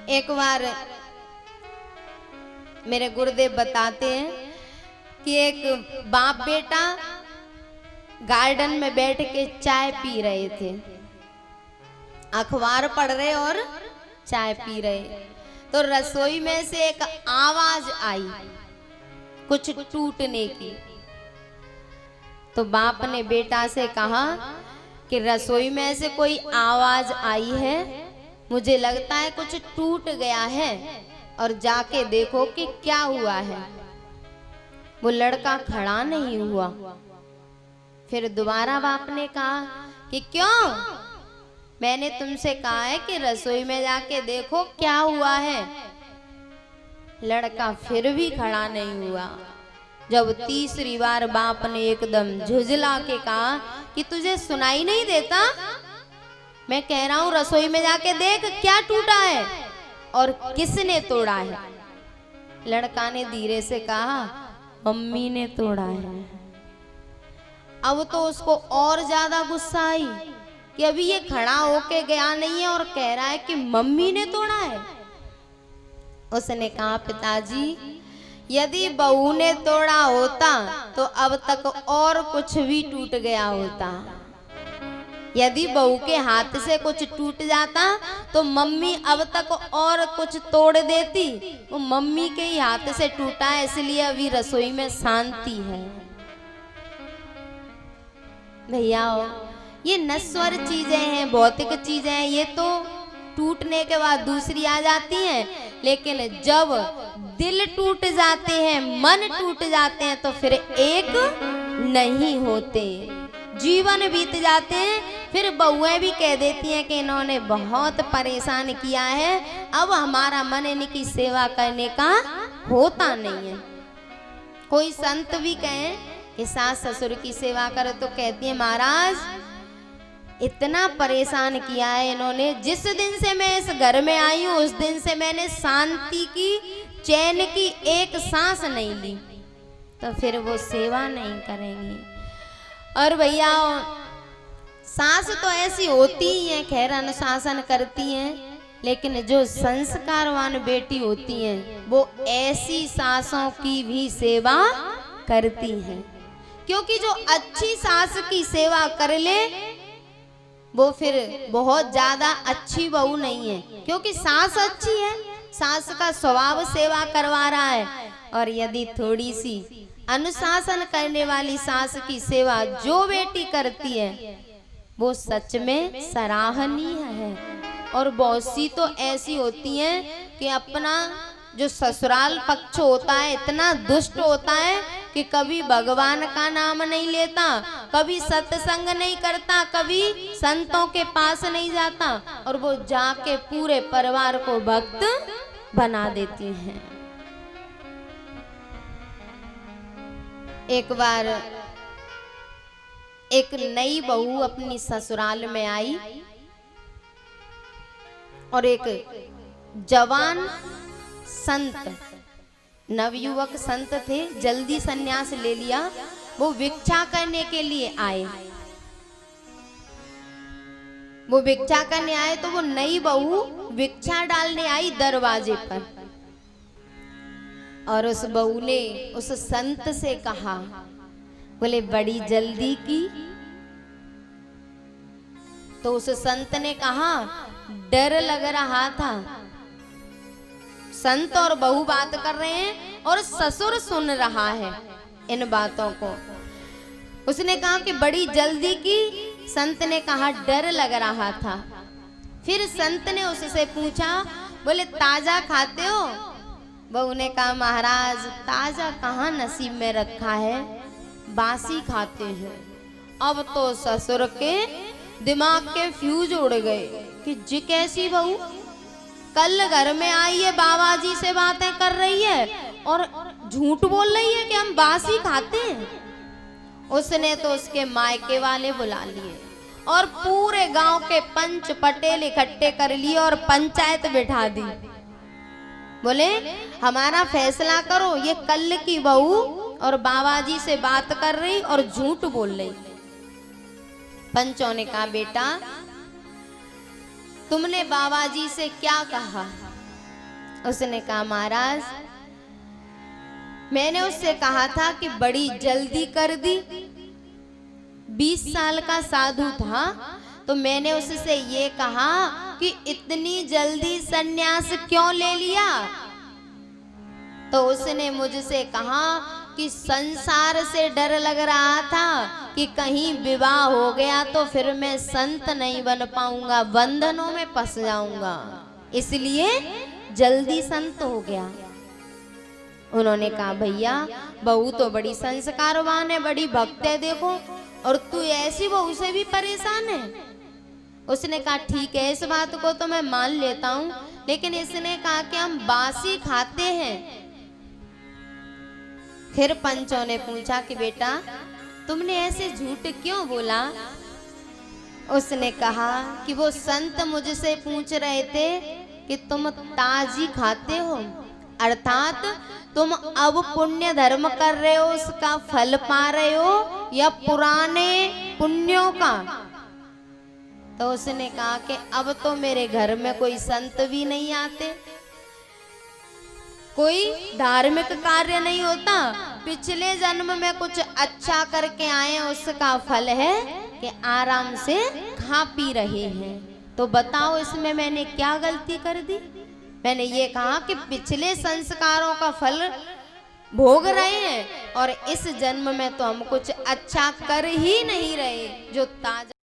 एक बार मेरे गुरुदेव बताते हैं कि एक बाप बेटा गार्डन में बैठ के चाय पी रहे थे, अखबार पढ़ रहे और चाय पी रहे, तो रसोई में से एक आवाज आई कुछ टूटने की। तो बाप ने बेटा से कहा कि रसोई में से कोई आवाज आई है, मुझे लगता है कुछ टूट गया है और जाके देखो कि क्या हुआ है। वो लड़का खड़ा नहीं हुआ। फिर दोबारा बाप ने कहा कि क्यों, मैंने तुमसे कहा है कि रसोई में जाके देखो क्या हुआ है। लड़का फिर भी खड़ा नहीं हुआ। जब तीसरी बार बाप ने एकदम झुंझला के कहा कि तुझे सुनाई नहीं देता, मैं कह रहा हूं रसोई में जाके देख क्या टूटा है और किसने तोड़ा है। लड़का ने धीरे से कहा मम्मी ने तोड़ा है। अब तो उसको और ज्यादा गुस्सा आई कि अभी ये खड़ा होके गया नहीं है और कह रहा है कि मम्मी ने तोड़ा है। उसने कहा पिताजी, यदि बहू ने तोड़ा होता तो अब तक और कुछ भी टूट गया होता। यदि बहू के हाथ से कुछ टूट जाता तो मम्मी अब तक और कुछ तोड़ देती। वो मम्मी के ही हाथ से टूटा है, इसलिए अभी रसोई में शांति है। भैया ये नश्वर चीजें हैं, भौतिक चीजें हैं, ये तो टूटने के बाद दूसरी आ जाती हैं, लेकिन जब दिल टूट जाते हैं, मन टूट जाते हैं तो फिर एक नहीं होते, जीवन बीत जाते हैं। फिर बहुएं भी कह देती हैं कि इन्होंने बहुत परेशान किया है, अब हमारा मन इनकी सेवा करने का होता नहीं है। कोई संत भी कहें कि सास ससुर की सेवा करो तो कहती है महाराज इतना परेशान किया है इन्होंने, जिस दिन से मैं इस घर में आई हूँ उस दिन से मैंने शांति की, चैन की एक सांस नहीं ली, तो फिर वो सेवा नहीं करेंगी। और भैया सास तो ऐसी होती ही है, खैर अनुशासन करती हैं, लेकिन जो संस्कारवान बेटी होती हैं वो ऐसी सासों की भी सेवा करती हैं, क्योंकि जो अच्छी सास की सेवा कर ले वो फिर बहुत ज्यादा अच्छी बहू नहीं है, क्योंकि सास अच्छी है, सास का स्वभाव सेवा करवा रहा है। और यदि थोड़ी सी अनुशासन करने वाली सास की सेवा जो बेटी करती है वो सच में सराहनीय है। और बहुत सी तो ऐसी होती हैं कि अपना जो ससुराल पक्ष होता है इतना दुष्ट होता है कि कभी भगवान का नाम नहीं लेता, कभी सत्संग नहीं करता, कभी संतों के पास नहीं जाता, और वो जाके पूरे परिवार को भक्त बना देती हैं। एक बार एक नई बहू अपनी ससुराल में आई और एक जवान संत, नवयुवक संत थे, जल्दी सन्यास ले लिया, वो भिक्षा करने के लिए आए। वो भिक्षा करने आए तो वो नई बहू भिक्षा डालने आई दरवाजे पर, और उस बहू ने उस संत से कहा, बोले बड़ी जल्दी की। तो उस संत ने कहा डर लग रहा था। संत और बहू बात कर रहे हैं और ससुर सुन रहा है इन बातों को। उसने कहा कि बड़ी जल्दी की, संत ने कहा डर लग रहा था। फिर संत ने उससे पूछा, बोले ताजा खाते हो? बहू ने कहा महाराज ताजा कहाँ नसीब में रखा है, बासी खाते हैं। अब तो ससुर के दिमाग के फ्यूज उड़ गए कि जी कैसी बहू, कल घर में आई है, बाबा जी से बातें कर रही है और झूठ बोल रही है कि हम बासी खाते हैं। उसने तो उसके मायके वाले बुला लिए और पूरे गांव के पंच पटेल इकट्ठे कर लिए और पंचायत बिठा दी। बोले हमारा फैसला करो, ये कल की बहू और बाबा जी से बात कर रही और झूठ बोल रही। पंचों ने कहा बेटा तुमने बाबा जी से क्या कहा? उसने कहा महाराज मैंने उससे कहा था कि बड़ी जल्दी कर दी। 20 साल का साधु था तो मैंने उससे ये कहा कि इतनी जल्दी सन्यास क्यों ले लिया। तो उसने मुझसे कहा कि संसार से डर लग रहा था कि कहीं विवाह हो गया तो फिर मैं संत नहीं बन पाऊंगा, बंधनों में फंस जाऊंगा, इसलिए जल्दी संत हो गया। उन्होंने कहा भैया बहू तो बड़ी संस्कारवान है, बड़ी भक्त है देखो, और तू ऐसी बहू से भी परेशान है। उसने कहा ठीक है इस बात को तो मैं मान लेता हूँ, लेकिन इसने कहा कि हम बासी खाते हैं। फिर पंचों ने पूछा कि बेटा तुमने ऐसे झूठ क्यों बोला। उसने कहा कि वो संत मुझसे पूछ रहे थे कि तुम ताजी खाते हो, अर्थात तुम अब पुण्य धर्म कर रहे हो उसका फल पा रहे हो या पुराने पुण्यों का। तो उसने कहा कि अब तो मेरे घर में कोई संत भी नहीं आते, कोई धार्मिक कार्य नहीं होता, पिछले जन्म में कुछ अच्छा करके आए उसका फल है कि आराम से खा पी रहे हैं। तो बताओ इसमें मैंने क्या गलती कर दी। मैंने ये कहा कि पिछले संस्कारों का फल भोग रहे हैं और इस जन्म में तो हम कुछ अच्छा कर ही नहीं रहे जो ताजा